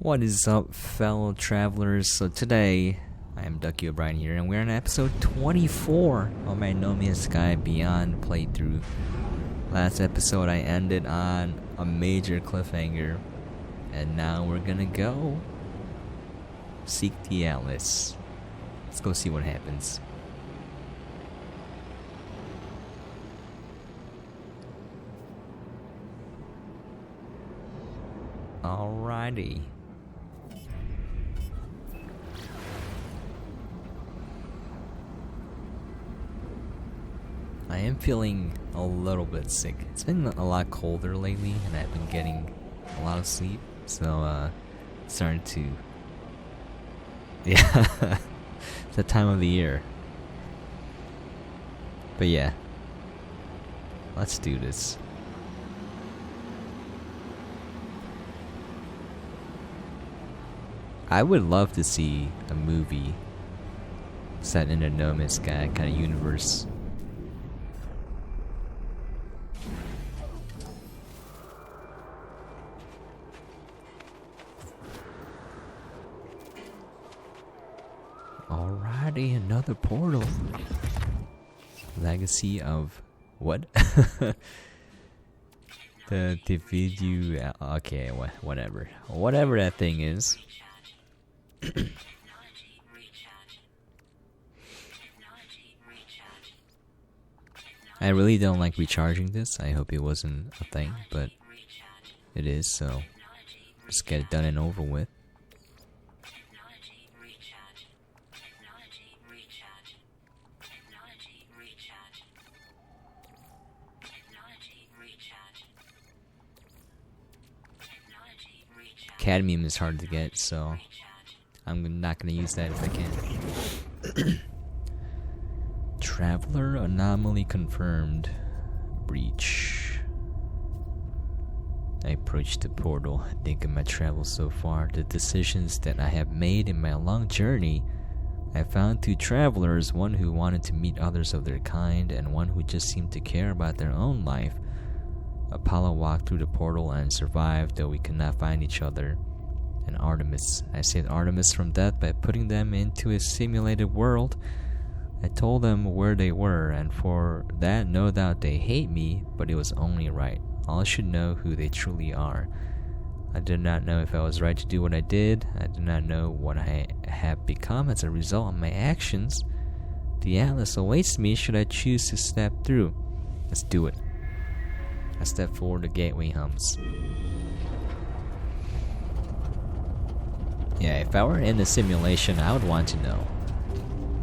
What is up, fellow travelers? So today, I am Ducky O'Brien here, and we're on episode 24 of my No Man's Sky Beyond playthrough. Last episode, I ended on a major cliffhanger, and now we're gonna go seek the Atlas. Let's go see what happens. Alrighty. I am feeling a little bit sick. It's been a lot colder lately, and I've been getting a lot of sleep, so starting to... Yeah, it's the time of the year. But yeah, let's do this. I would love to see a movie set in a No Man's Sky kind of universe. Alrighty, another portal. Legacy of what? the video. Okay, whatever that thing is. I really don't like recharging this. I hope it wasn't a thing, but it is, so just get it done and over with. Cadmium is hard to get, so I'm not going to use that if I can. Traveler anomaly confirmed. Breach. I approached the portal. I think in my travels so far, the decisions that I have made in my long journey, I found two travelers, one who wanted to meet others of their kind, and one who just seemed to care about their own life. Apollo walked through the portal and survived, though we could not find each other. And Artemis. I saved Artemis from death by putting them into a simulated world. I told them where they were, and for that, no doubt they hate me, but it was only right. All should know who they truly are. I did not know if I was right to do what I did. I did not know what I have become as a result of my actions. The Atlas awaits me should I choose to step through. Let's do it. I step forward, the gateway hums. Yeah, if I were in a simulation, I would want to know.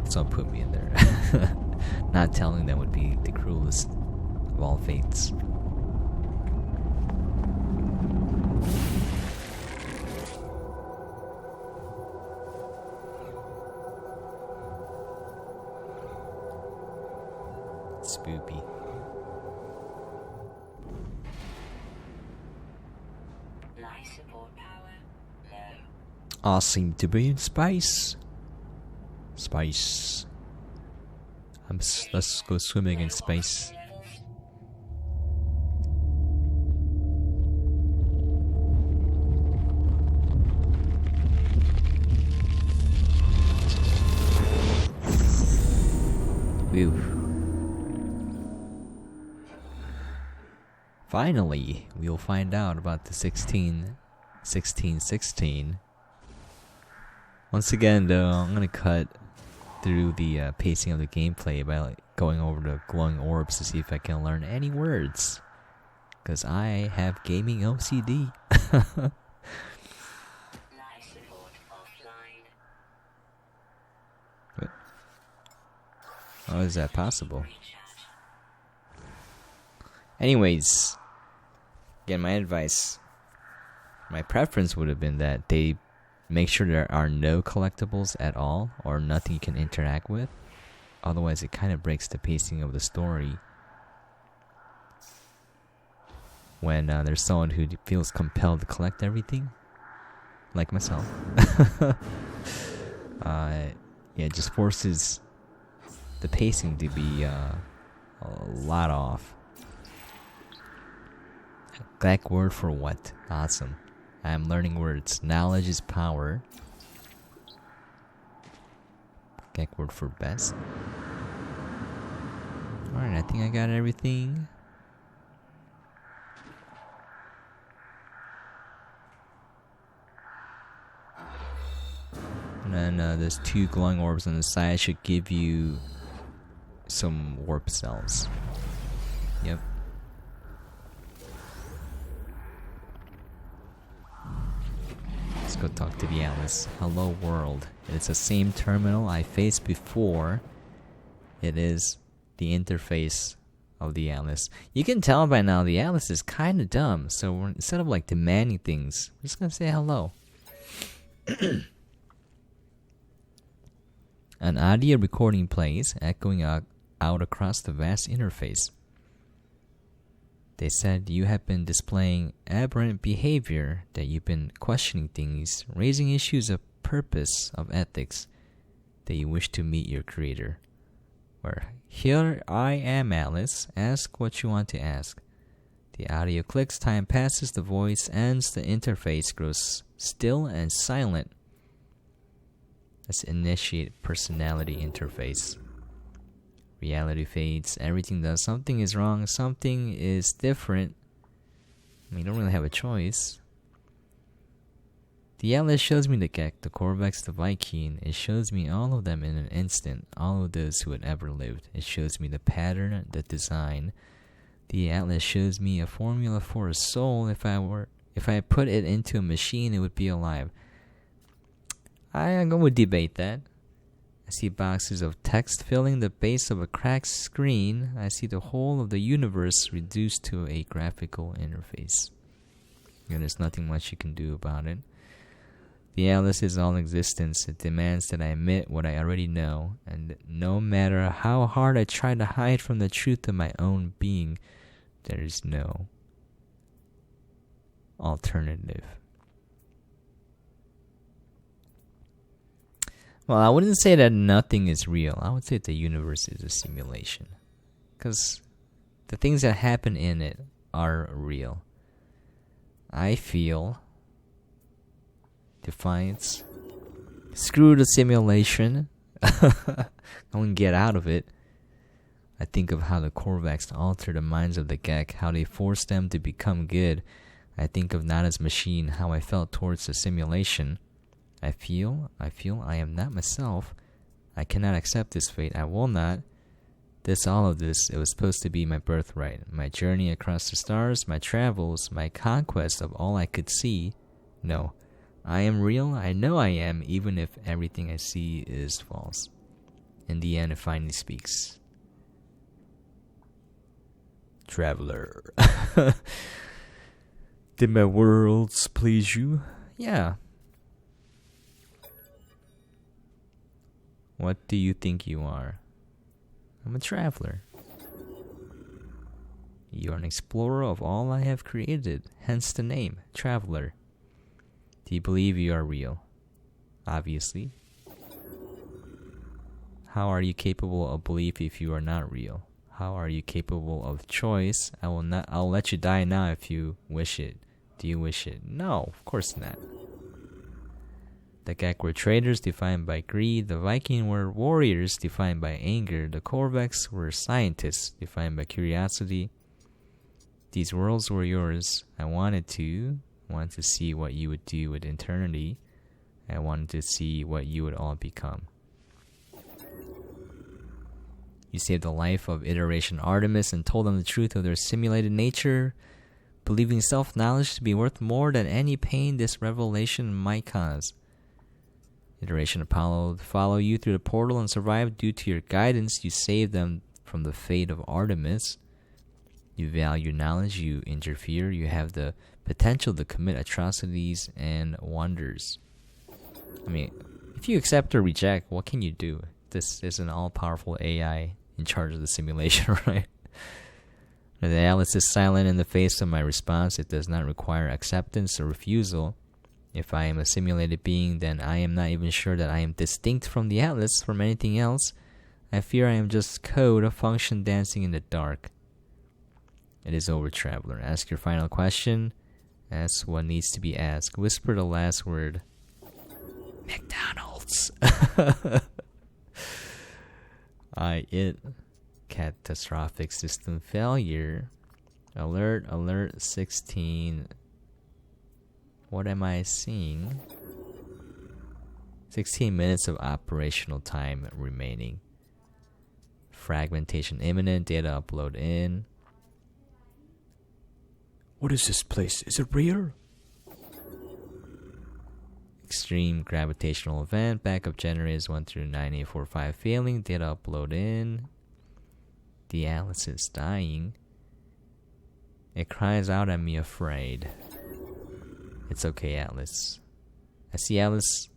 So put me in there. Not telling them would be the cruelest of all fates. Spoopy. I seem to be in space. Space. Let's go swimming in space. Whew. Finally, we'll find out about the 16. Once again, though, I'm gonna cut through the pacing of the gameplay by going over the glowing orbs to see if I can learn any words. Cause I have gaming OCD. What? How is that possible? Anyways, again, my advice, my preference would have been that they make sure there are no collectibles at all, or nothing you can interact with. Otherwise, it kind of breaks the pacing of the story. When there's someone who feels compelled to collect everything, like myself. Yeah, it just forces the pacing to be a lot off. Black word for what? Awesome. I'm learning words. Knowledge is power. Gag word for best. Alright, I think I got everything. And then there's 2 glowing orbs on the side. Should give you some warp cells. Yep. Let's go talk to the Atlas. Hello world. It's the same terminal I faced before. It is the interface of the Atlas. You can tell by now the Atlas is kind of dumb. So instead of like demanding things, we're just gonna say hello. An audio recording plays, echoing out across the vast interface. They said you have been displaying aberrant behavior, that you've been questioning things, raising issues of purpose, of ethics, that you wish to meet your creator. Where, here I am, Alice. Ask what you want to ask. The audio clicks, time passes, the voice ends, the interface grows still and silent. Let's initiate personality interface. Reality fades, everything does. Something is wrong, something is different. I mean, you don't really have a choice. The Atlas shows me the Gek, the Korvax, the Viking. It shows me all of them in an instant, all of those who had ever lived. It shows me the pattern, the design. The Atlas shows me a formula for a soul. If I put it into a machine, it would be alive. I'm going to debate that. I see boxes of text filling the base of a cracked screen. I see the whole of the universe reduced to a graphical interface. And there's nothing much you can do about it. The Atlas is all existence. It demands that I admit what I already know, and no matter how hard I try to hide from the truth of my own being, there is no alternative. Well, I wouldn't say that nothing is real. I would say the universe is a simulation. Because the things that happen in it are real. I feel defiance. Screw the simulation. I won't get out of it. I think of how the Korvax alter the minds of the Gek, how they force them to become good. I think of Nada's machine, how I felt towards the simulation. I feel I am not myself. I cannot accept this fate. I will not. All of this, it was supposed to be my birthright. My journey across the stars, my travels, my conquest of all I could see. No, I am real. I know I am, even if everything I see is false. In the end, it finally speaks. Traveler. Did my worlds please you? Yeah. What do you think you are? I'm a traveler. You are an explorer of all I have created, hence the name, Traveler. Do you believe you are real? Obviously. How are you capable of belief if you are not real? How are you capable of choice? I'll let you die now if you wish it. Do you wish it? No, of course not. The Gek were traders defined by greed. The Viking were warriors defined by anger. The Korvax were scientists defined by curiosity. These worlds were yours. I wanted to see what you would do with eternity. I wanted to see what you would all become. You saved the life of Iteration Artemis and told them the truth of their simulated nature, believing self-knowledge to be worth more than any pain this revelation might cause. Iteration Apollo follow you through the portal and survive due to your guidance. You saved them from the fate of Artemis. You value knowledge, you interfere, you have the potential to commit atrocities and wonders. I mean, if you accept or reject, what can you do? This is an all-powerful AI in charge of the simulation, right? The Atlas is silent in the face of my response. It does not require acceptance or refusal. If I am a simulated being, then I am not even sure that I am distinct from the Atlas, from anything else. I fear I am just code, a function dancing in the dark. It is over, Traveler. Ask your final question. That's what needs to be asked. Whisper the last word. McDonald's. Catastrophic system failure. Alert 16. What am I seeing? 16 minutes of operational time remaining. Fragmentation imminent. Data upload in. What is this place? Is it real? Extreme gravitational event. Backup generators 1 through 9845 failing. Data upload in. The Atlas is dying. It cries out at me afraid. It's okay, Atlas. I see Atlas.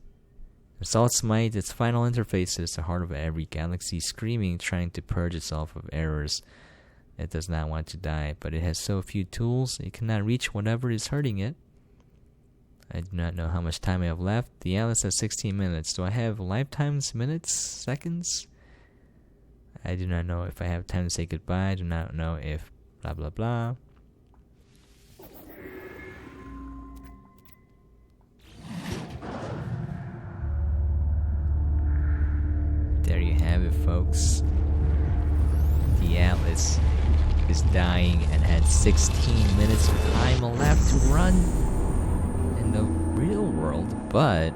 Assaults might its final interface is the heart of every galaxy, screaming, trying to purge itself of errors. It does not want to die, but it has so few tools, it cannot reach whatever is hurting it. I do not know how much time I have left. The Atlas has 16 minutes. Do I have lifetimes, minutes, seconds? I do not know if I have time to say goodbye. I do not know if blah blah blah. There you have it, folks. The Atlas is dying and had 16 minutes of time left to run in the real world, but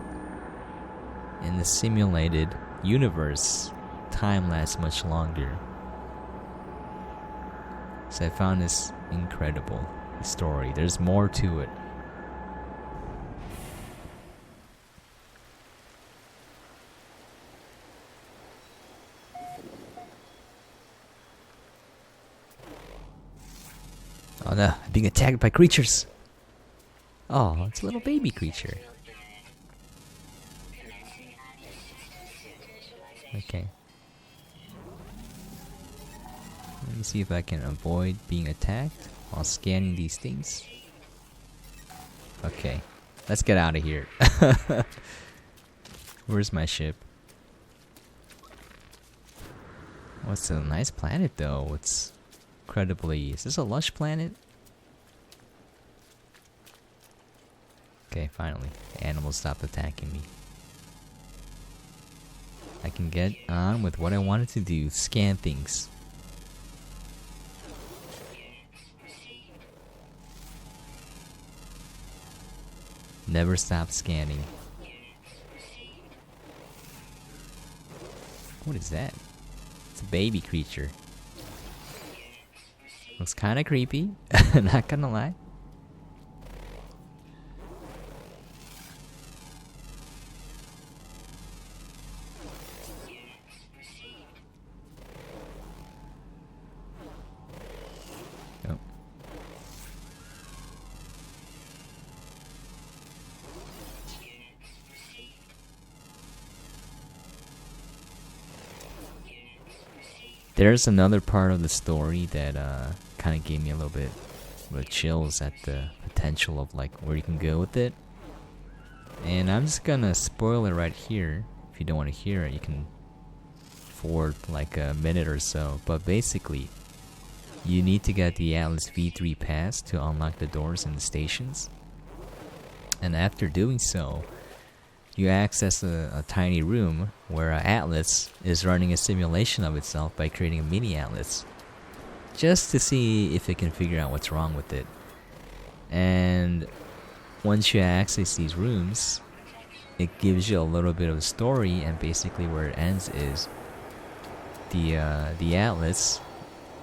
in the simulated universe, time lasts much longer. So I found this incredible story. There's more to it. Oh no, I'm being attacked by creatures. Oh, it's a little baby creature. Okay. Let me see if I can avoid being attacked while scanning these things. Okay, let's get out of here. Where's my ship? Oh, it's a nice planet though. It's incredibly... Is this a lush planet? Okay, finally. The animals stopped attacking me. I can get on with what I wanted to do. Scan things. Never stop scanning. What is that? It's a baby creature. Looks kinda creepy, not gonna lie. Oh. There's another part of the story that kind of gave me a little bit of chills at the potential of like where you can go with it. And I'm just gonna spoil it right here. If you don't want to hear it, you can forward like a minute or so. But basically, you need to get the Atlas V3 pass to unlock the doors in the stations. And after doing so, you access a tiny room where Atlas is running a simulation of itself by creating a mini Atlas, just to see if it can figure out what's wrong with it. And once you access these rooms, it gives you a little bit of a story, and basically where it ends is the Atlas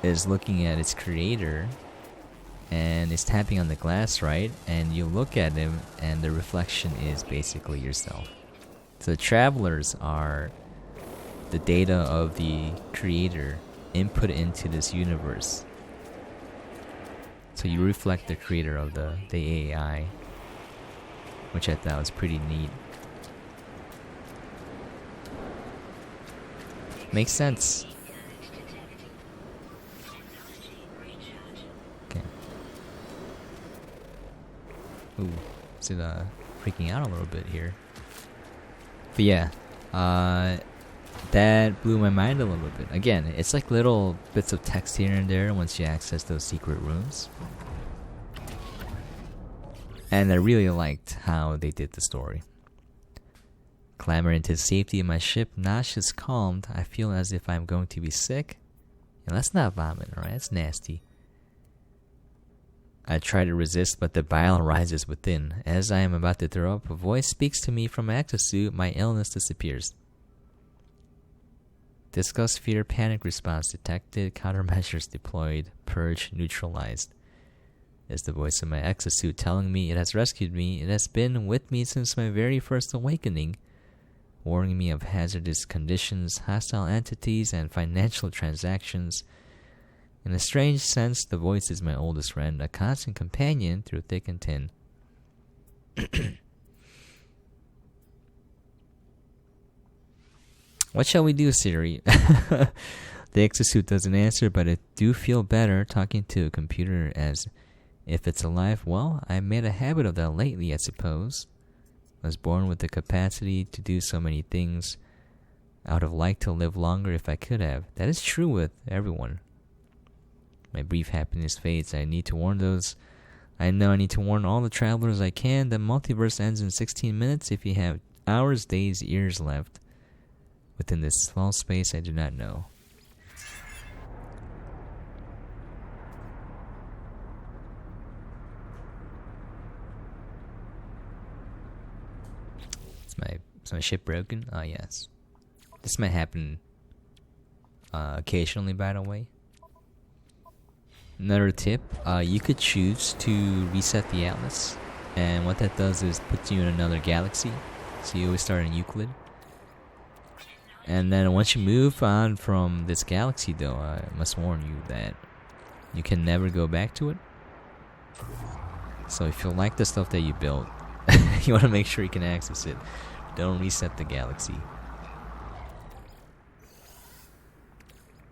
is looking at its creator and is tapping on the glass, right? And you look at him and the reflection is basically yourself. So the travelers are the data of the creator input into this universe. So you reflect the creator of the AI, which I thought was pretty neat. Makes sense. Okay. Ooh, is it freaking out a little bit here? But yeah, that blew my mind a little bit. Again, it's like little bits of text here and there once you access those secret rooms. And I really liked how they did the story. Clamber into the safety of my ship, nauseous calmed. I feel as if I'm going to be sick. And that's not vomit, alright? That's nasty. I try to resist, but the bile rises within. As I am about to throw up, a voice speaks to me from my exosuit. My illness disappears. Disgust, fear, panic response detected. Countermeasures deployed. Purge neutralized. It's the voice of my exosuit telling me it has rescued me. It has been with me since my very first awakening, warning me of hazardous conditions, hostile entities, and financial transactions. In a strange sense, the voice is my oldest friend, a constant companion through thick and thin. What shall we do, Siri? The exosuit doesn't answer, but I do feel better talking to a computer as if it's alive. Well, I made a habit of that lately, I suppose. I was born with the capacity to do so many things. I would have liked to live longer if I could have. That is true with everyone. My brief happiness fades. I need to warn those. I know I need to warn all the travelers I can. The multiverse ends in 16 minutes. If you have hours, days, years left within this small space, I do not know. Is my ship broken? Ah, yes. This might happen occasionally, by the way. Another tip, you could choose to reset the atlas, and what that does is puts you in another galaxy, so you always start in Euclid. And then once you move on from this galaxy, though, I must warn you that you can never go back to it. So if you like the stuff that you built, you want to make sure you can access it. Don't reset the galaxy,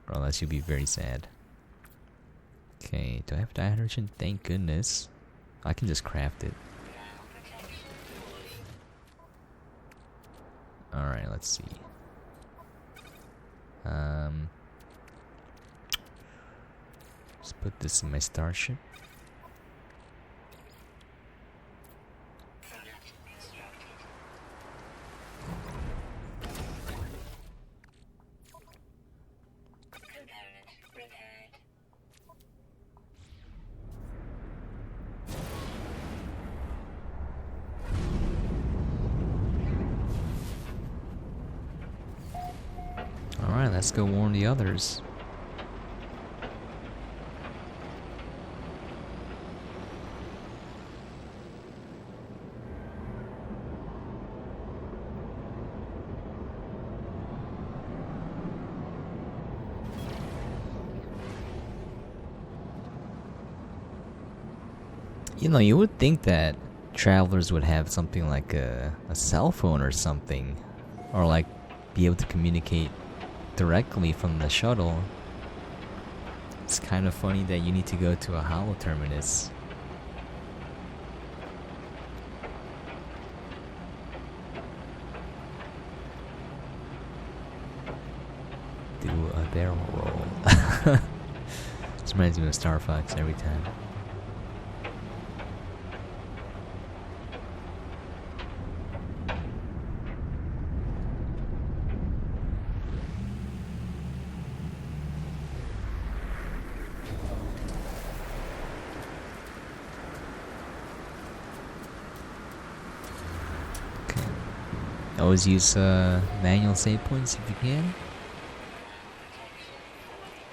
or else you'll be very sad. Okay, do I have dihydrogen? Thank goodness. I can just craft it. Alright, let's see. Let's put this in my starship. Alright, let's go warn the others. You know, you would think that travelers would have something like a cell phone or something, or like be able to communicate directly from the shuttle. It's kind of funny that you need to go to a Holo-Terminus. Do a barrel roll. This reminds me of Star Fox every time. Always use manual save points if you can.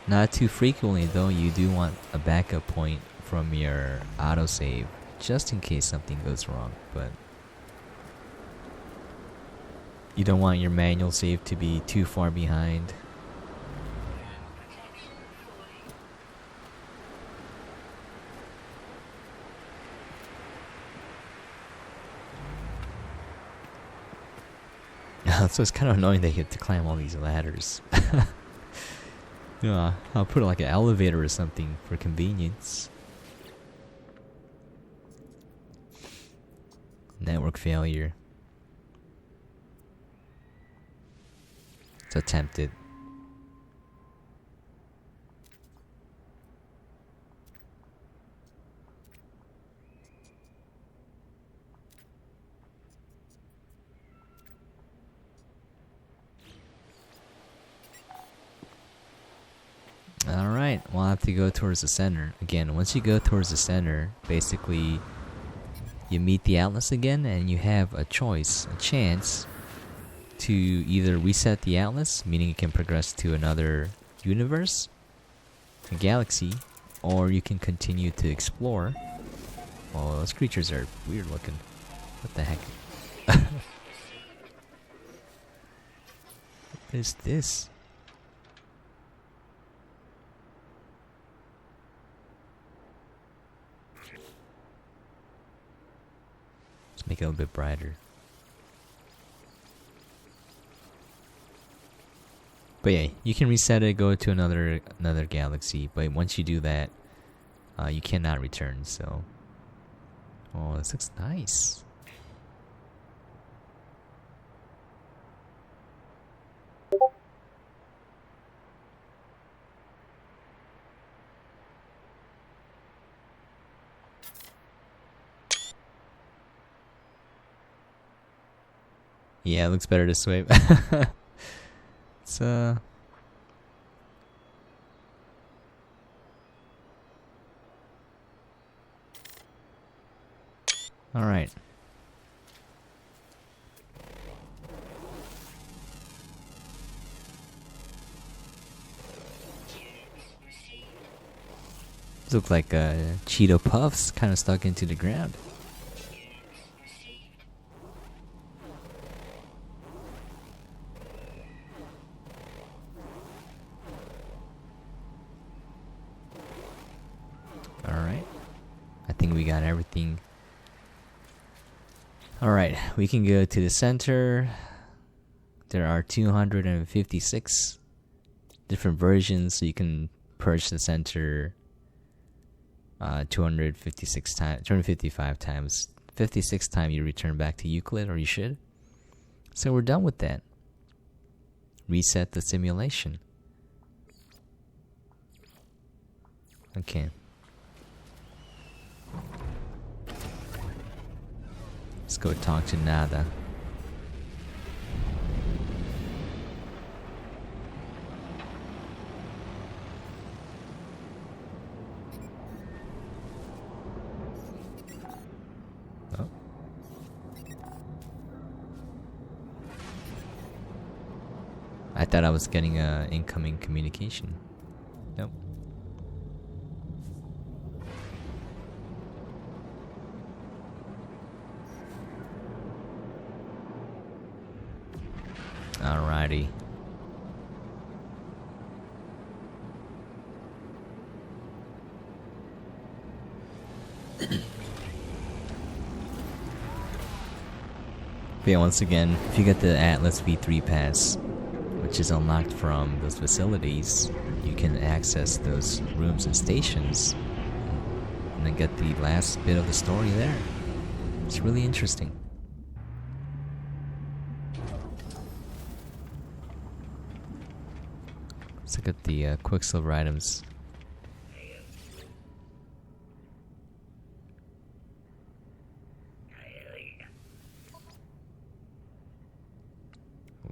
Not too frequently though, you do want a backup point from your autosave, just in case something goes wrong, but you don't want your manual save to be too far behind. So it's kind of annoying that you have to climb all these ladders. You know, I'll put like an elevator or something for convenience. Network failure. It's attempted. to go towards the center. Again, once you go towards the center, basically you meet the Atlas again, and you have a choice, a chance to either reset the Atlas, meaning you can progress to another universe, a galaxy, or you can continue to explore. Oh, those creatures are weird looking. What the heck? What is this? Let's make it a little bit brighter. But yeah, you can reset it, go to another galaxy. But once you do that, you cannot return. So, oh, this looks nice. Yeah, it looks better this way. It's all right. These look like Cheeto Puffs, kind of stuck into the ground. Alright. I think we got everything. Alright, we can go to the center. There are 256 different versions, so you can purge the center 256 times, 255 times. 56 times you return back to Euclid, or you should. So we're done with that. Reset the simulation. Okay. Let's go talk to Nada. Oh. I thought I was getting incoming communication. Nope. Alrighty. But yeah, once again, if you get the Atlas V3 pass, which is unlocked from those facilities, you can access those rooms and stations and then get the last bit of the story there. It's really interesting. Let's look at the Quicksilver items.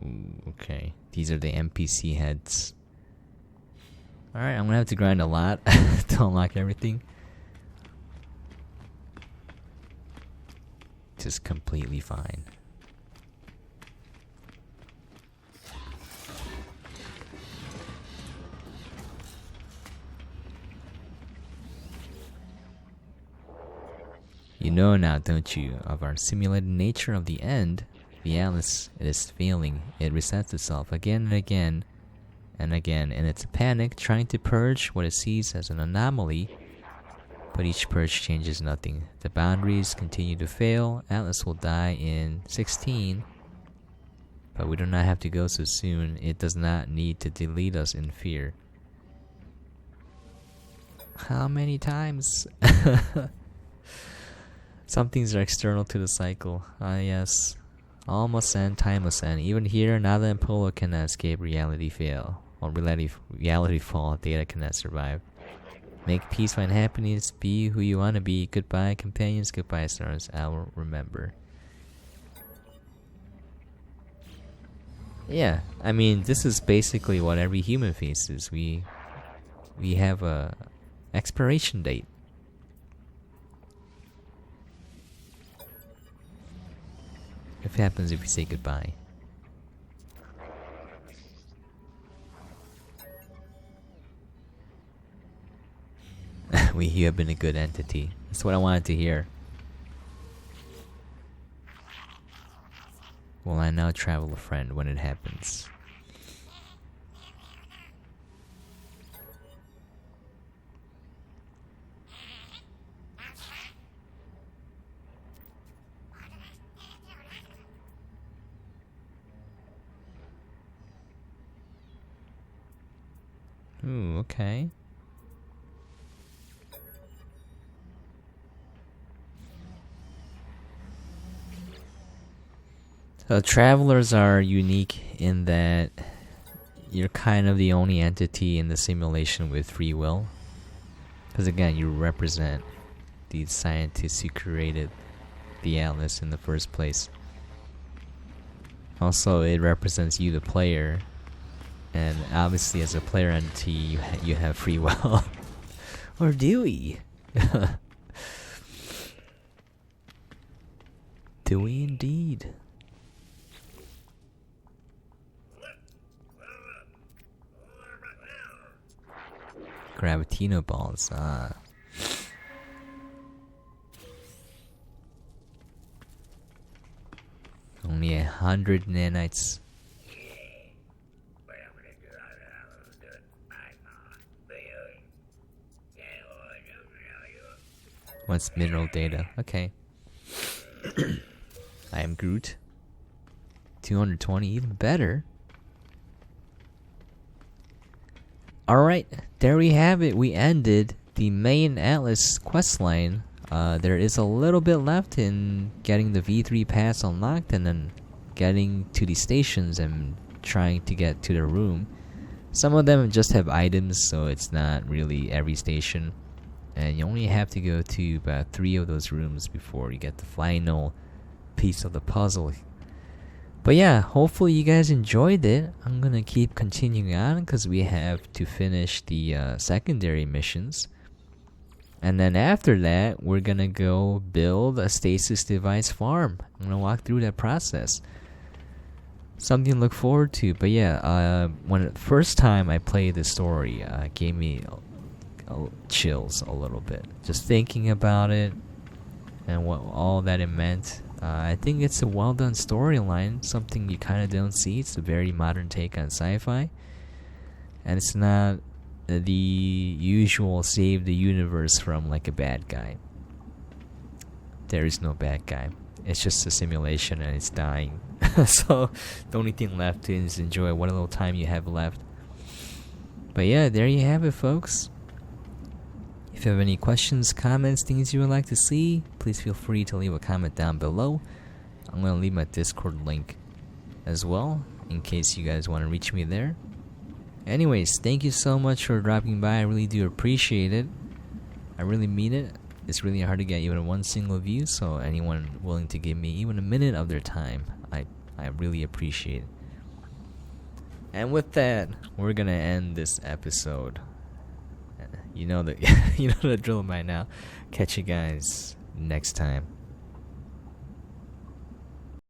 Ooh, okay. These are the NPC heads. Alright, I'm gonna have to grind a lot to unlock everything. Just completely fine. You know now, don't you, of our simulated nature of the end. The Atlas, it is failing. It resets itself again and again and again, and it's a panic trying to purge what it sees as an anomaly, but each purge changes nothing. The boundaries continue to fail. Atlas will die in 16, but we do not have to go so soon. It does not need to delete us in fear. How many times? Some things are external to the cycle. Yes. All must end, time must end. Even here, Nada and Polo cannot escape reality fail. Or reality fall, Data cannot survive. Make peace, find happiness, be who you want to be. Goodbye, companions, goodbye, stars. I will remember. Yeah, I mean, this is basically what every human faces. We we have a expiration date. What happens if we say goodbye? You have been a good entity. That's what I wanted to hear. Will I now travel a friend when it happens? Ooh, okay. So travelers are unique in that you're kind of the only entity in the simulation with free will. Because again, you represent the scientists who created the Atlas in the first place. Also, it represents you, the player. And obviously, as a player entity, you have free will. Or do we? Do we indeed? Gravitino balls, Only 100 nanites. What's mineral data? Okay. I am Groot. 220, even better. Alright, there we have it. We ended the main Atlas questline. There is a little bit left in getting the V3 pass unlocked and then getting to the stations and trying to get to the room. Some of them just have items, so it's not really every station. And you only have to go to about 3 of those rooms before you get the final piece of the puzzle. But yeah, hopefully you guys enjoyed it. I'm gonna keep continuing on because we have to finish the secondary missions. And then after that, we're gonna go build a stasis device farm. I'm gonna walk through that process. Something to look forward to. But yeah, when the first time I played the story, gave me chills a little bit. Just thinking about it and what all that it meant. I think it's a well done storyline, something you kind of don't see. It's a very modern take on sci-fi. And it's not the usual save the universe from like a bad guy. There is no bad guy. It's just a simulation and it's dying. So the only thing left is enjoy what little time you have left. But yeah, there you have it, folks. If you have any questions, comments, things you would like to see, please feel free to leave a comment down below. I'm going to leave my Discord link as well, in case you guys want to reach me there. Anyways, thank you so much for dropping by. I really do appreciate it. I really mean it. It's really hard to get even one single view, so anyone willing to give me even a minute of their time, I really appreciate it. And with that, we're going to end this episode. You know the drill by now. Catch you guys next time.